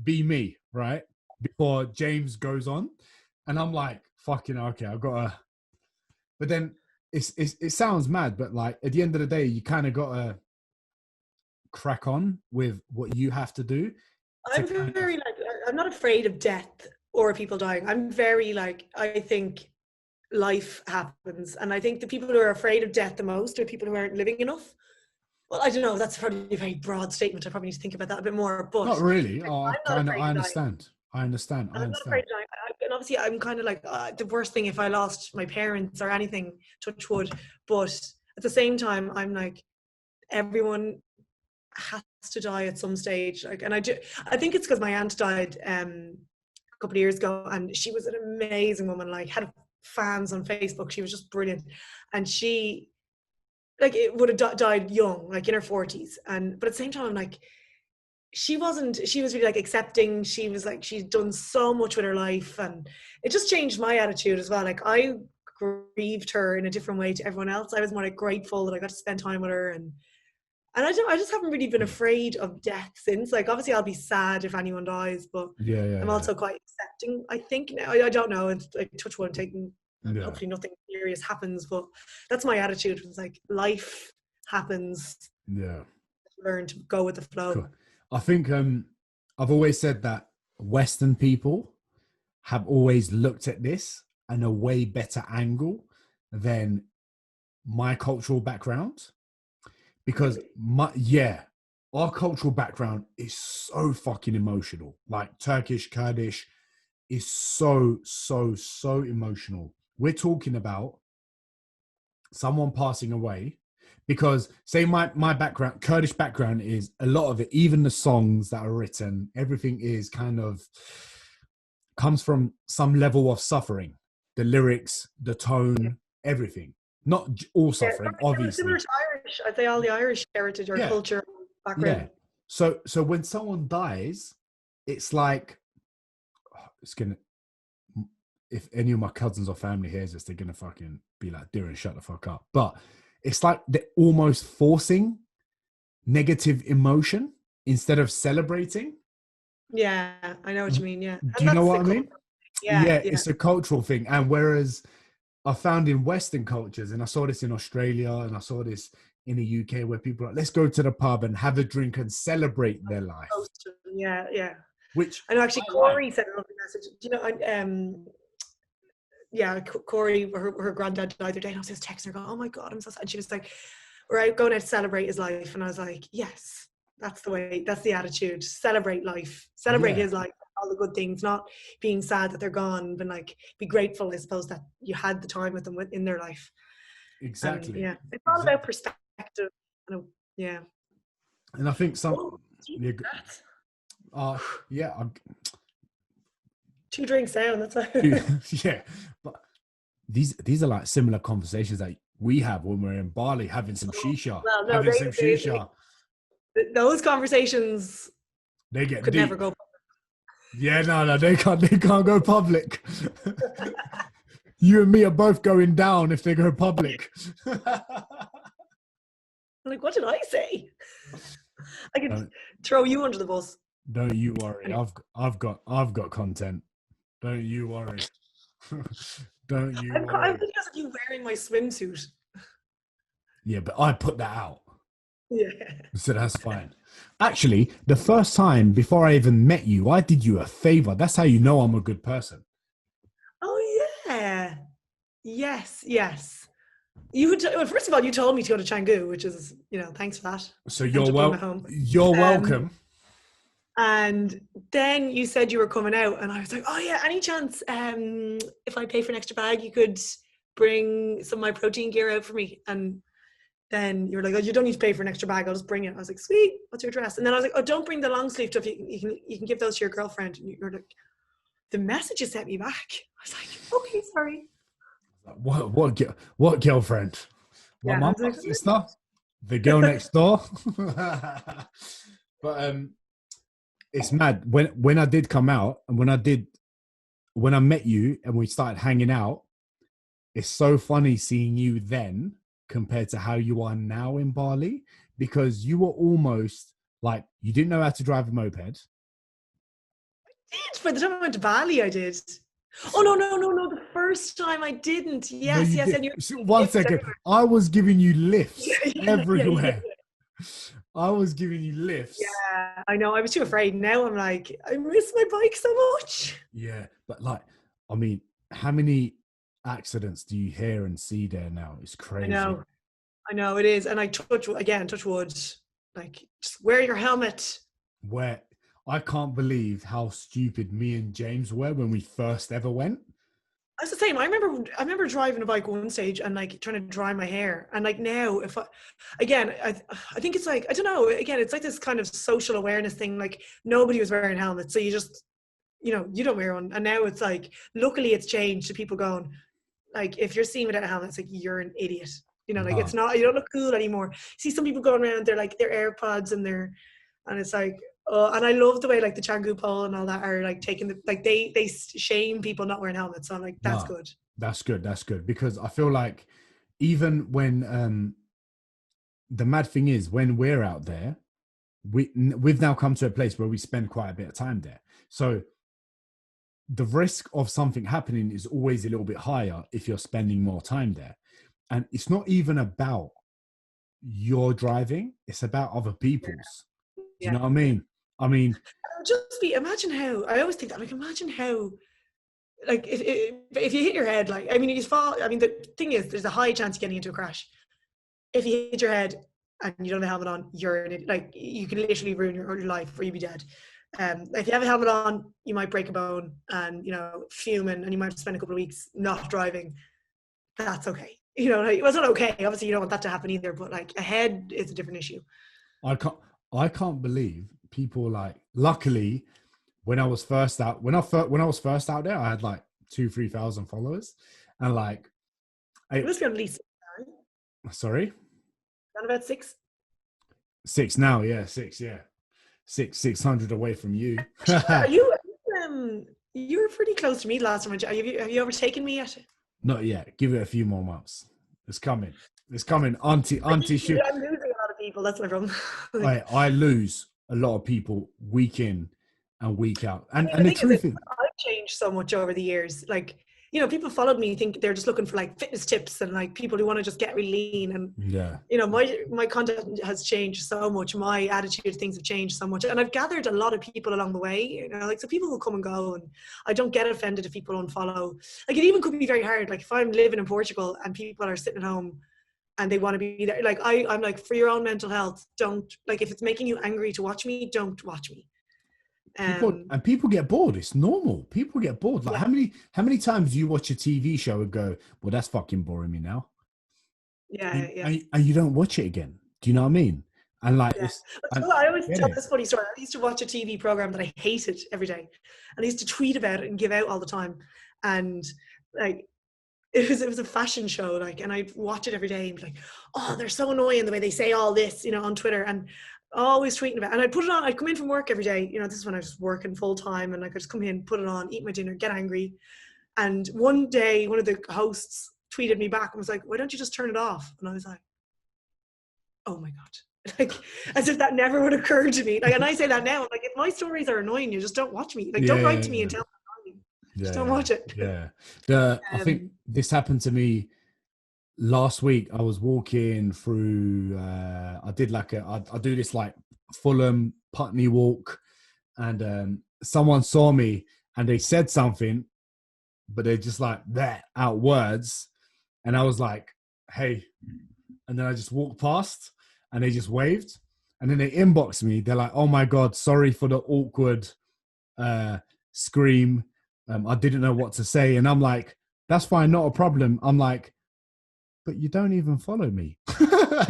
be me, right? Before James goes on, and I'm like, fucking okay, I've got to. But then it sounds mad, but like at the end of the day, you kind of got to crack on with what you have to do. I'm very like, I'm not afraid of death or people dying. I'm very like, I think life happens, and I think the people who are afraid of death the most are people who aren't living enough. Well, I don't know. That's probably a very broad statement. I probably need to think about that a bit more. But not really. Oh, I understand. I understand. I'm not afraid of dying. And obviously, I'm kind of like the worst thing if I lost my parents or anything, touch wood. But at the same time, I'm like, everyone has to die at some stage. Like, and I think it's because my aunt died a couple of years ago, and she was an amazing woman. Like, had fans on Facebook. She was just brilliant, and she, like, it would have died young, like in her 40s. But at the same time, I'm like, she was really like accepting. She was like, she'd done so much with her life, and it just changed my attitude as well. Like, I grieved her in a different way to everyone else. I was more like grateful that I got to spend time with her, and I just haven't really been afraid of death since. Like, obviously I'll be sad if anyone dies, but I'm also quite accepting, I think now. I don't know, it's like touch wood, taking hopefully nothing serious happens, but that's my attitude. It's like, life happens. Yeah. Learn to go with the flow. Cool. I think I've always said that Western people have always looked at this in a way better angle than my cultural background, because our cultural background is so fucking emotional. Like, Turkish, Kurdish is so emotional. We're talking about someone passing away. Because, say, my background, Kurdish background, is a lot of it, even the songs that are written, everything is kind of comes from some level of suffering. The lyrics, the tone, everything. Not all suffering, obviously. Similar to Irish. I'd say all the Irish heritage or culture background. Yeah. So when someone dies, it's like, if any of my cousins or family hears this, they're going to fucking be like, Diren, shut the fuck up. But it's like they're almost forcing negative emotion instead of celebrating. Yeah, I know what you mean. Yeah. Do you know what I mean? Yeah, it's a cultural thing. And whereas I found in Western cultures, and I saw this in Australia and I saw this in the UK, where people are like, let's go to the pub and have a drink and celebrate their life. Yeah. Which I know, actually, Corey sent a lovely message. Do you know, Corey, her granddad died the other day, and I was just texting her going, oh my God, I'm so sad. And she was like, we're out going out to celebrate his life. And I was like, yes, that's the way, that's the attitude. Celebrate life, celebrate his life, all the good things, not being sad that they're gone, but like, be grateful, I suppose, that you had the time with them in their life. Exactly. And, it's all about perspective. And I think two drinks down, that's right. Yeah, but these are like similar conversations that we have when we're in Bali having some shisha. Those conversations, they get could deep. never go public. Yeah, no, they can't go public. You and me are both going down if they go public. Like, what did I say? I could throw you under the bus. Don't you worry. I've got content. Don't you worry. Don't you worry. I'm because of you wearing my swimsuit. Yeah, but I put that out. Yeah. So that's fine. Actually, the first time before I even met you, I did you a favor. That's how you know I'm a good person. Oh, yeah. Yes. First of all, you told me to go to Canggu, which is, thanks for that. So you're welcome. You're welcome. And then you said you were coming out, and I was like, oh yeah, any chance if I pay for an extra bag, you could bring some of my protein gear out for me? And then you were like, oh, you don't need to pay for an extra bag, I'll just bring it. I was like, sweet, what's your address? And then I was like, oh, don't bring the long sleeve stuff, you can give those to your girlfriend. And you're like, the messages sent me back. I was like, okay, sorry. What girlfriend? My mum, like, sister, the girl next door. But it's mad when I did come out, and when I met you and we started hanging out. It's so funny seeing you then compared to how you are now in Bali, because you were almost like you didn't know how to drive a moped. I did. By the time I went to Bali, I did. Oh no! The first time I didn't. Yes, no, yes. And one second, everywhere. I was giving you lifts everywhere. I was giving you lifts. Yeah, I know. I was too afraid. Now I'm like, I miss my bike so much. Yeah, but like, I mean, how many accidents do you hear and see there now? It's crazy. I know it is. And I touch wood. Like, just wear your helmet. Where I can't believe how stupid me and James were when we first ever went. That's the same. I remember driving a bike one stage and like trying to dry my hair. And like now, I think it's like, I don't know, again, it's like this kind of social awareness thing. Like nobody was wearing helmets. So you just, you don't wear one. And now it's like, luckily it's changed to people going, like, if you're seen without a helmet, it's like, you're an idiot. Like it's not, you don't look cool anymore. See some people going around, they're like, their AirPods and it's like, and I love the way like the Changu pole and all that are like taking they shame people not wearing helmets. So I'm like, that's good. That's good. Because I feel like even when the mad thing is when we're out there, we've now come to a place where we spend quite a bit of time there. So the risk of something happening is always a little bit higher if you're spending more time there. And it's not even about your driving, it's about other people's. Do you know what I mean? Imagine how, I always think that, like, imagine how, like, if you hit your head, like, I mean, you fall, I mean, the thing is, there's a high chance of getting into a crash. If you hit your head and you don't have a helmet on, you're in it, like, you can literally ruin your life or you'll be dead. If you have a helmet on, you might break a bone and, fuming, and you might have to spend a couple of weeks not driving. That's okay. Well, it's not okay. Obviously, you don't want that to happen either, but like a head is a different issue. I can't believe people like, luckily when I was first out there, I had like 2,000-3,000 followers, and like it must be on at least 6. Sorry, around about 6 now. Yeah, 600 away from you. Are you were pretty close to me last time. Have you overtaken me yet? Not yet. Give it a few more months. It's coming. Auntie I'm losing a lot of people. That's my problem. I lose a lot of people week in and week out. And the truth is, I've changed so much over the years. Like, people followed me, think they're just looking for like fitness tips and like people who want to just get really lean. And, my content has changed so much. My attitude to things have changed so much. And I've gathered a lot of people along the way, so people will come and go, and I don't get offended if people unfollow. Like, it even could be very hard. Like if I'm living in Portugal and people are sitting at home and they want to be there, like I'm like, for your own mental health, don't, like, if it's making you angry to watch me, don't watch me. People get bored. It's normal. People get bored. Like how many times do you watch a TV show and go, well, that's fucking boring me now? And you don't watch it again. Do you know what I mean? And like, I always tell this funny story. I used to watch a TV program that I hated every day, and I used to tweet about it and give out all the time. And like, it was a fashion show, like, and I'd watch it every day and be like, oh, they're so annoying the way they say all this, on Twitter, and always tweeting about it. And I'd put it on, I'd come in from work every day, this is when I was working full time, and I could just come in, put it on, eat my dinner, get angry. And one day, one of the hosts tweeted me back and was like, why don't you just turn it off? And I was like, oh my God. Like, as if that never would occur to me. Like, and I say that now, like, if my stories are annoying you, just don't watch me. Like, don't write to me and tell me I'm annoying. Just don't watch it. I think this happened to me last week. I was walking through, I do this like Fulham Putney walk, and someone saw me and they said something, but they just like that out words. And I was like, hey, and then I just walked past and they just waved. and then they inbox me. They're like, "Oh my God, sorry for the awkward scream. I didn't know what to say." And I'm like, "That's fine, not a problem." I'm like, "But you don't even follow me." I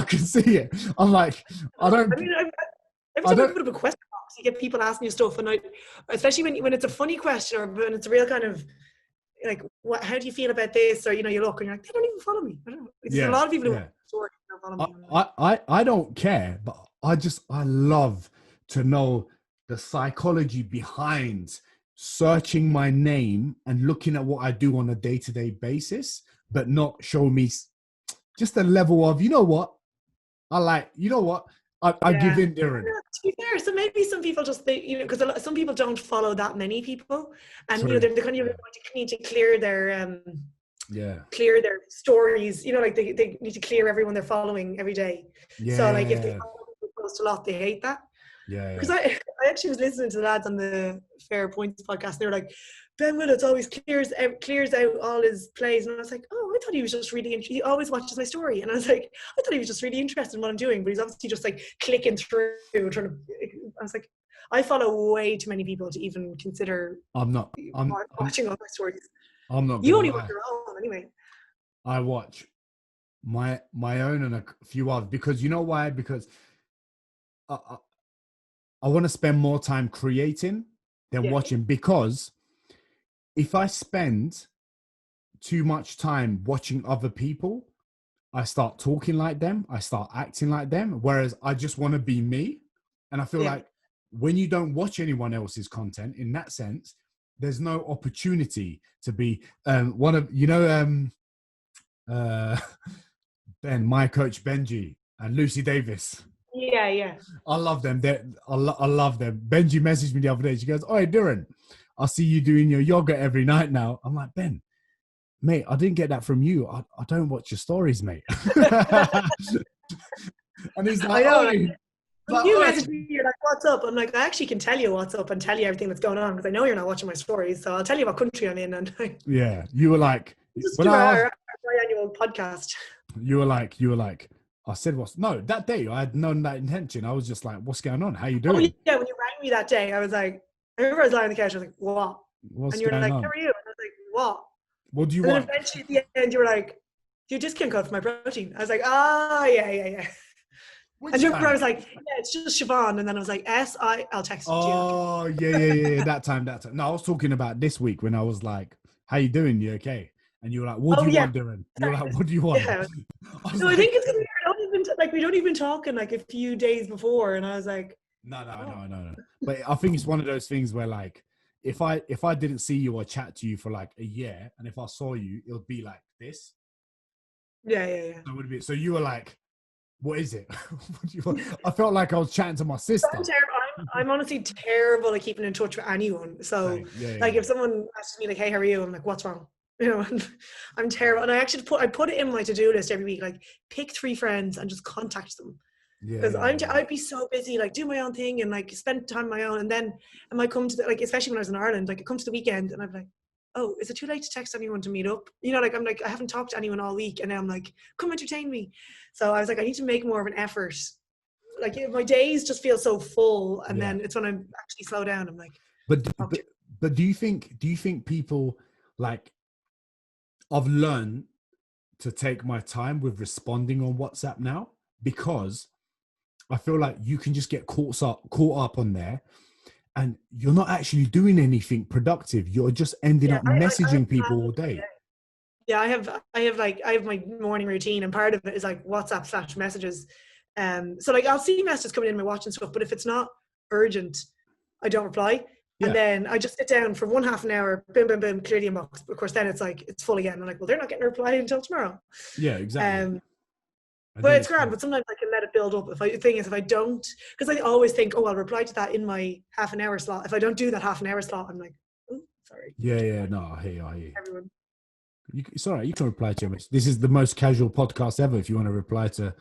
can see it. I'm like, I don't. I mean, every time I put up a question box, you get people asking you stuff, and especially when it's a funny question or when it's a real kind of like, how do you feel about this? Or you look and you're like, they don't even follow me. I don't know. It's a lot of people who don't follow me. I don't care, but I love to know the psychology behind searching my name and looking at what I do on a day-to-day basis, but not show me just a level of, I give in, Diren. Yeah, to be fair, so maybe some people just because some people don't follow that many people, and they're kind of need to clear their clear their stories. Like they need to clear everyone they're following every day. Yeah. So like if they post a lot, they hate that. Yeah. Because I actually was listening to the lads on the Fair Points podcast, and they were like, Ben Willits always clears out all his plays, and I was like, oh, I thought he was just really he always watches my story, and I was like, I thought he was just really interested in what I'm doing, but he's obviously just like clicking through, trying to. I was like, I follow way too many people to even consider. I'm watching all my stories. I'm not. You only watch your own anyway. I watch my own and a few others because you know why? Because I want to spend more time creating than watching, because if I spend too much time watching other people, I start talking like them, I start acting like them, whereas I just want to be me. And I feel like when you don't watch anyone else's content in that sense, there's no opportunity to be one of, Ben, my coach Benji and Lucy Davis. Yeah. I love them. I love them. Benji messaged me the other day. She goes, "Oh, Diren, I see you doing your yoga every night now." I'm like, "Ben, mate, I didn't get that from you. I don't watch your stories, mate." And he's like, you message me, you're like, "What's up?" I'm like, I actually can tell you what's up and tell you everything that's going on because I know you're not watching my stories. So I'll tell you what country I'm in. And you were like, just do our annual podcast. You were like, I said, that day I had none of that intention. I was just like, "What's going on? How you doing?" Oh, yeah, when you rang me that day, I was like, I remember I was lying on the couch, I was like, "What?" What's and you were like, on? "How are you?" And I was like, "What? What do you and want?" And eventually at the end, you were like, "Do you discount code for my protein?" I was like, yeah. And you remember I was like, "Yeah, it's just Siobhan." And then I was like, I'll text you. Oh, yeah. That time. No, I was talking about this week when I was like, "How you doing? You okay?" And you were like, "What do you want, Diren?" You were like, "What do you want?" Yeah. I think it's because we don't even talk in like a few days before, and I was like, No. But I think it's one of those things where like, if I didn't see you or chat to you for like a year, and if I saw you, it would be like this. Yeah. So you were like, "What is it?" What do you want? I felt like I was chatting to my sister. I'm honestly terrible at keeping in touch with anyone. So if someone asks me like, "Hey, how are you?" I'm like, "What's wrong?" I'm terrible. And I actually put it in my to-do list every week, like pick 3 friends and just contact them. Because I'd be so busy, like do my own thing and like spend time on my own. And then I might come to especially when I was in Ireland, like it comes to the weekend and I'm like, "Oh, is it too late to text anyone to meet up?" I'm like, I haven't talked to anyone all week. And now I'm like, "Come entertain me." So I was like, I need to make more of an effort. Like my days just feel so full. And then it's when I'm actually slow down. I'm like, but do you think people like, I've learned to take my time with responding on WhatsApp now, because I feel like you can just get caught up on there and you're not actually doing anything productive. You're just ending up messaging people all day. Yeah, I have my morning routine, and part of it is like WhatsApp / messages. So like I'll see messages coming in my watch and stuff, but if it's not urgent, I don't reply. Yeah. And then I just sit down for 1/2 an hour, boom, clear the inbox. Of course, then it's like, it's full again. I'm like, well, they're not getting a reply until tomorrow. Yeah, exactly. But it's grand, but sometimes I can let it build up. The thing is, if I don't, because I always think, oh, I'll reply to that in my 1/2 an hour slot. If I don't do that 1/2 an hour slot, I'm like, oh, sorry. Yeah, no, I hear you. Everyone. It's all right, you can reply to your message. This is the most casual podcast ever if you want to reply to...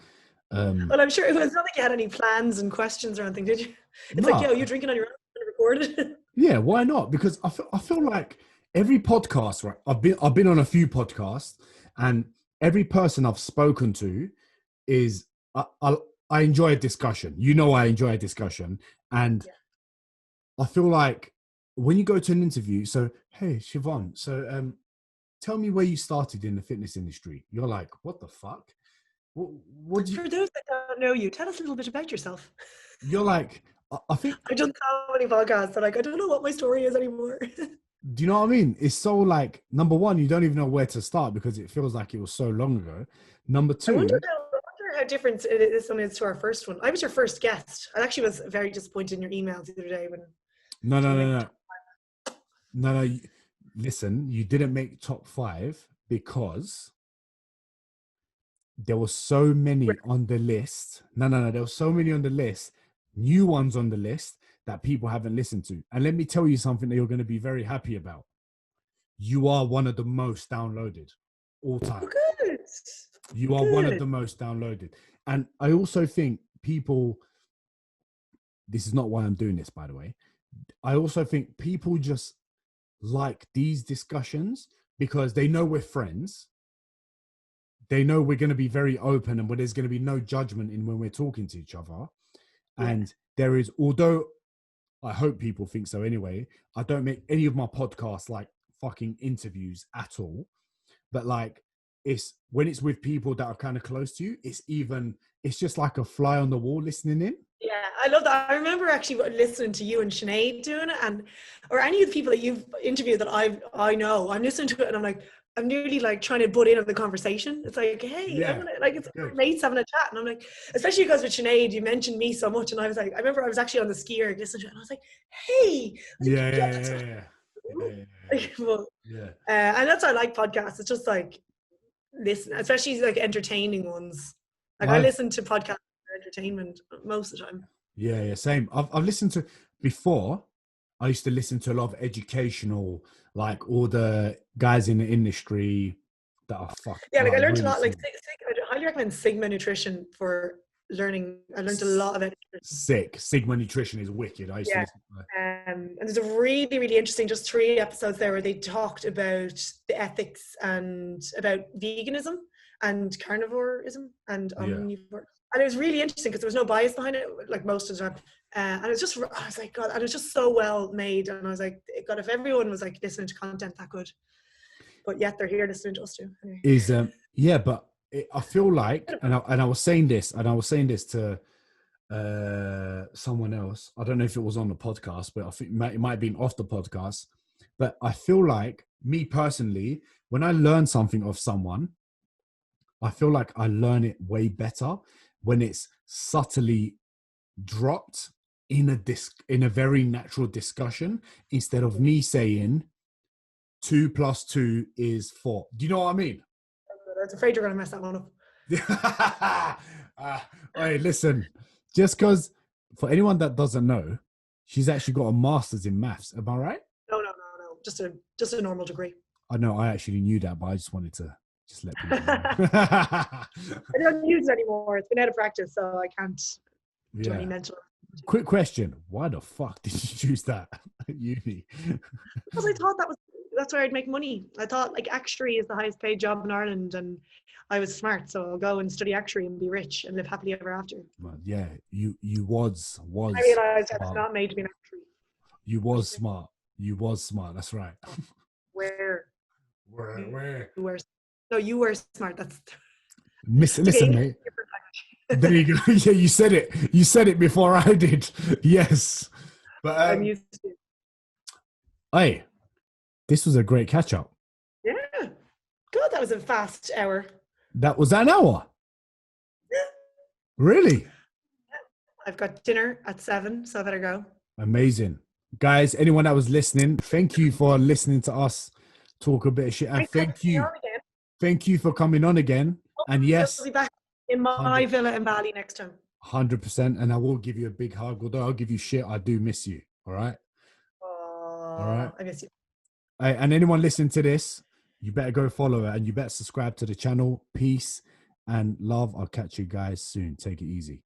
Well, I'm sure it was not like you had any plans and questions or anything, did you? It's like, you're drinking on your own and recorded. Yeah, why not? Because I feel like every podcast, right? I've been on a few podcasts, and every person I've spoken to is I I enjoy a discussion. You know, I enjoy a discussion. And I feel like when you go to an interview, so, hey, Siobhan, so tell me where you started in the fitness industry. You're like, what the fuck? What do you... For those that don't know you, tell us a little bit about yourself. You're like, I think... I've done so many podcasts that like, I don't know what my story is anymore. Do you know what I mean? It's so like, number one, you don't even know where to start because it feels like it was so long ago. Number two... I wonder how different this one is to our first one. I was your first guest. I actually was very disappointed in your emails the other day when... No. Listen, you didn't make top 5 because there were so many on the list. No. There were so many on the list, new ones on the list that people haven't listened to. And let me tell you something that you're going to be very happy about. You are one of the most downloaded all time. Oh, good. You are one of the most downloaded. And I also think people, this is not why I'm doing this, by the way. I also think people just like these discussions because they know we're friends. They know we're going to be very open and where there's going to be no judgment in when we're talking to each other. Yeah. And there is, although I hope people think so anyway, I don't make any of my podcasts like fucking interviews at all. But like, it's when it's with people that are kind of close to you, it's just like a fly on the wall listening in. Yeah, I love that. I remember actually listening to you and Sinead doing it, or any of the people that you've interviewed that I know. I'm listening to it and I'm like, I'm nearly like trying to butt in on the conversation. It's like, hey, I'm gonna, like, it's like mates having a chat, and I'm like, especially because with Sinead, you mentioned me so much, and I was like, I remember I was actually on the skier listening to it, and I was like, hey, and that's why I like podcasts. It's just like listen, especially like entertaining ones. Like I listen to podcasts for entertainment most of the time. Yeah, same. I've listened to before. I used to listen to a lot of educational, like all the guys in the industry that are fucking. Yeah, like I learned a lot. Like I highly recommend Sigma Nutrition for learning. I learned a lot about nutrition. Sigma Nutrition is wicked. I used to listen to that. And there's a really, really interesting, just 3 episodes there where they talked about the ethics and about veganism and carnivorism and omnivore. And it was really interesting because there was no bias behind it, like most of the time. And it was just, I was like, God, and it was just so well made. And I was like, God, if everyone was like listening to content that good, but yet they're here listening to us too. Anyway. But I feel like, and I was saying this to someone else. I don't know if it was on the podcast, but I think it might have been off the podcast. But I feel like, me personally, when I learn something of someone, I feel like I learn it way better when it's subtly dropped in a very natural discussion, instead of me saying 2 + 2 is 4. Do you know what I mean? I was afraid you're going to mess that one up. Hey, listen, just because, for anyone that doesn't know, she's actually got a master's in maths. Am I right? No. Just a normal degree. I know, I actually knew that, but I just wanted to just let people know. I don't use it anymore. It's been out of practice, so I can't do any mental. Quick question. Why the fuck did you choose that at uni? Because I thought that's where I'd make money. I thought like actuary is the highest paid job in Ireland, and I was smart, so I'll go and study actuary and be rich and live happily ever after. Well, yeah, you was. I realised that's not made to be an actuary. You was smart. That's right. Where? No, you were smart. That's. Listen, mate. There you go. Yeah, you said it. You said it before I did. Yes. But I'm used to. Hey, this was a great catch up. Yeah. God, that was a fast hour. That was an hour. Yeah. Really? I've got dinner at 7, so I better go. Amazing. Guys, anyone that was listening, thank you for listening to us talk a bit of shit. And thank you for coming on again. And yes, I'll be back in my villa in Bali next time. 100%. And I will give you a big hug. Although I'll give you shit, I do miss you. All right? All right. I miss you. And anyone listening to this, you better go follow it and you better subscribe to the channel. Peace and love. I'll catch you guys soon. Take it easy.